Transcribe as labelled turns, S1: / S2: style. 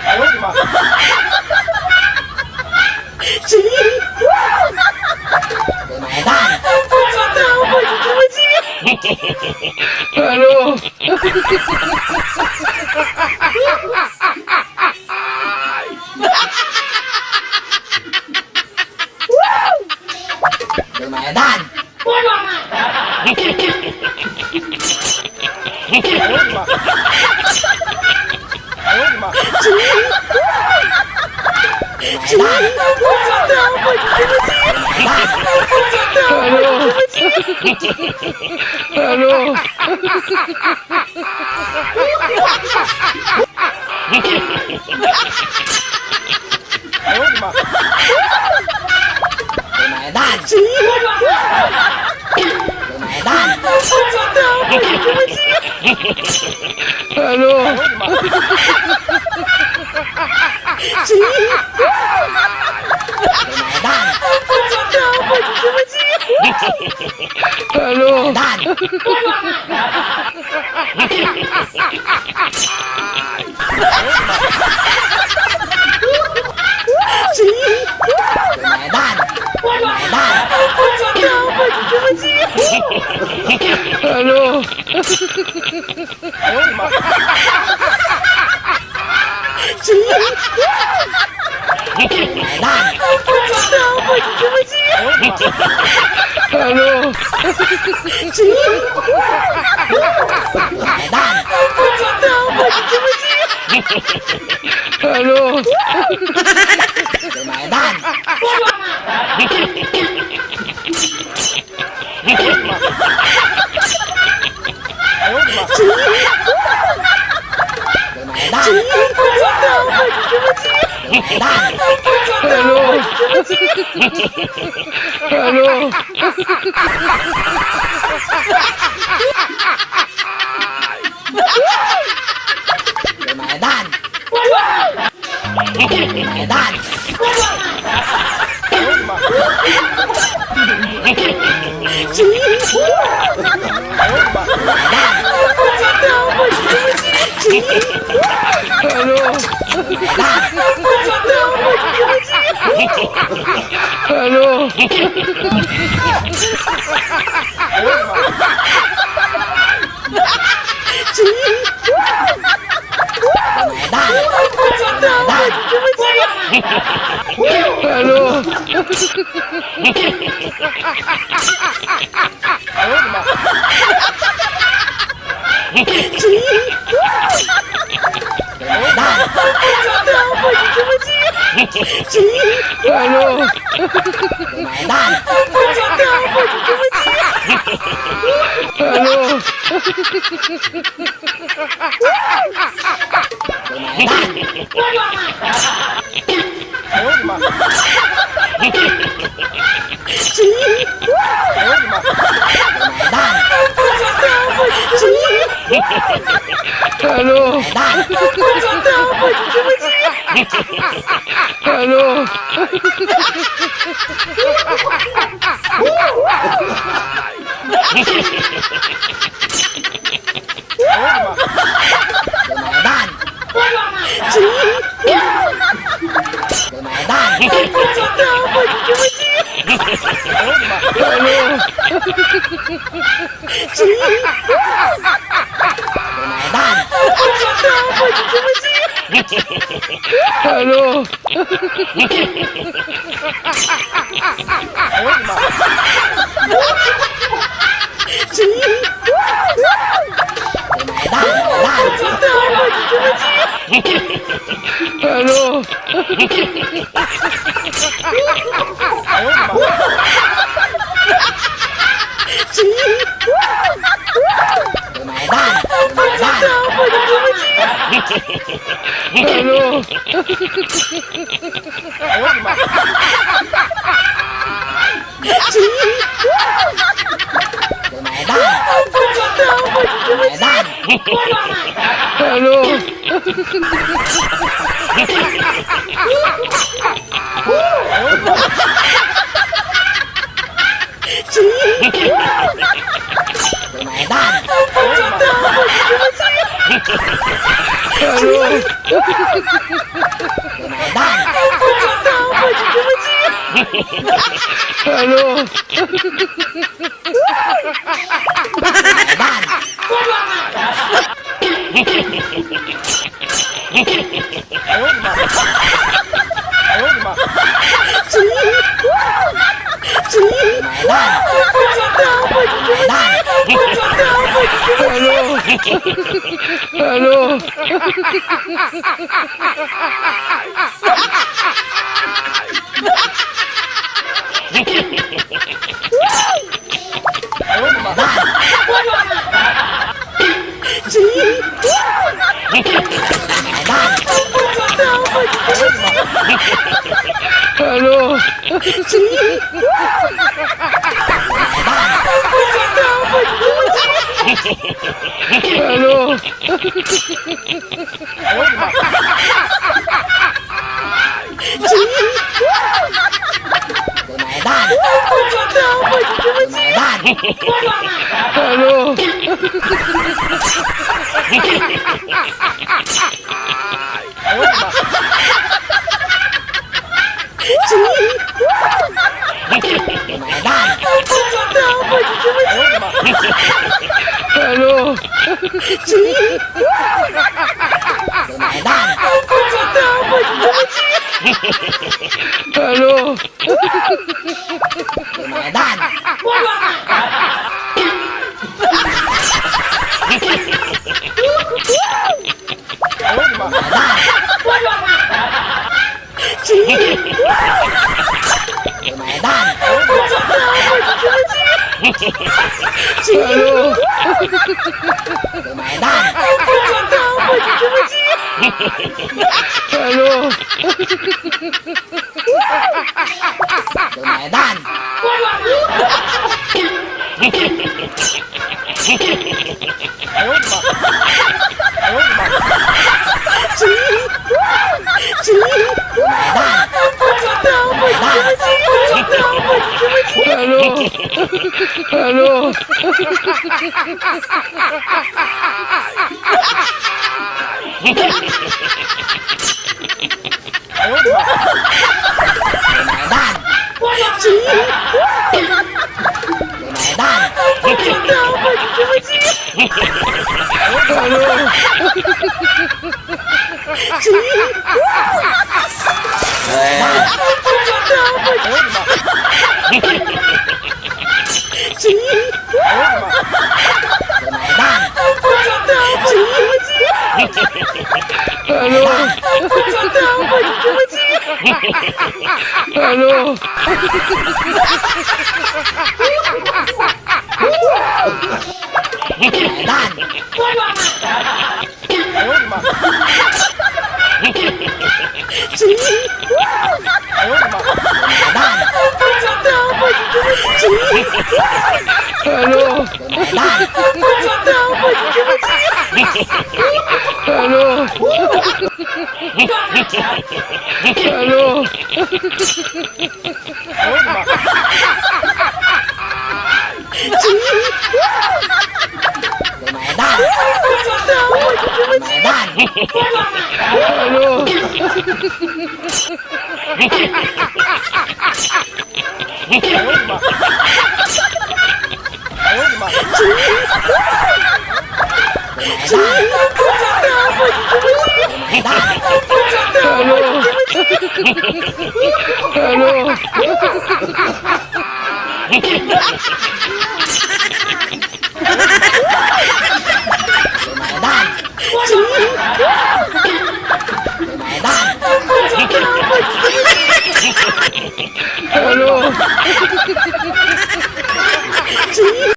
S1: 哎呦我的妈！
S2: 买蛋！
S3: 哎呦！
S2: 买蛋！
S1: 哎呦我的妈！哎呦我的妈！
S3: 哎呦！
S1: 哎呦我的妈！
S2: 买蛋！买蛋！
S3: 哎呦！
S2: 买蛋！
S3: 哎呦！
S2: 蛋！买蛋！买蛋！
S3: 哎呦！
S1: 哎呦我的妈！
S2: 买蛋！
S1: 哎呦我的妈！
S2: 买蛋！
S3: 哎呦！
S2: 买蛋！
S1: 哎呦我的妈！
S2: 买蛋！买蛋！
S3: 哎呦！哎呦！
S2: 买蛋！买蛋！
S1: 哎呦我的妈！哎呦我的妈！
S3: 哎呦！哎呦！
S1: 哎呦我的妈！
S2: 买蛋！买蛋！
S3: 哎呦！
S1: 哎呦我的妈！
S2: 买蛋！
S3: 哎呦！
S2: 买蛋！
S3: 哎呦！
S2: 买蛋！
S1: 哎呦我的妈！哎呦我的妈！
S2: 买蛋！
S3: 哎呦！
S2: 蛋！
S3: 哎呦！
S2: 买蛋！买蛋！
S3: 哎呦！
S2: 买蛋！
S3: 哎呦！
S1: 哎呦我的妈！
S2: 买蛋！
S3: 哎呦！
S1: 哎呦我的妈！
S2: 买蛋！买蛋！
S3: 哎呦！
S1: 哎呦我的妈！
S2: 买蛋！买蛋！
S3: 哎呦！
S2: 买蛋！
S1: 哎呦我的妈！哎呦我的妈！
S2: 买蛋，买蛋，
S3: Hello. Hello. Hello. Hello.
S1: 哎呦我的妈！
S2: 买蛋，买蛋，
S3: Hello. Hello. Hello.
S2: 买蛋，
S1: 哎呦我的妈！
S2: 买蛋，
S3: Hello.
S2: 买蛋，
S3: Hello.
S2: 买蛋，
S1: 哎呦我的妈！哎呦我的妈！Hello.
S3: Hello.
S1: 哎呦我的妈！
S2: 买蛋，买蛋，
S3: Hello.
S1: 哎呦我的妈！哎呦我的妈！
S2: 买蛋，
S3: Hello. Hello.
S2: 买蛋，
S1: 哎呦我的妈！哎呦我的妈！
S2: 买蛋，
S3: Hello.
S2: 买蛋，
S3: Hello. Hello.
S1: 哎呦我的妈！
S2: 买蛋，买蛋，
S3: Hello.
S1: 哎呦我的妈！哎呦我的妈！
S2: 买蛋，
S3: Hello. Hello.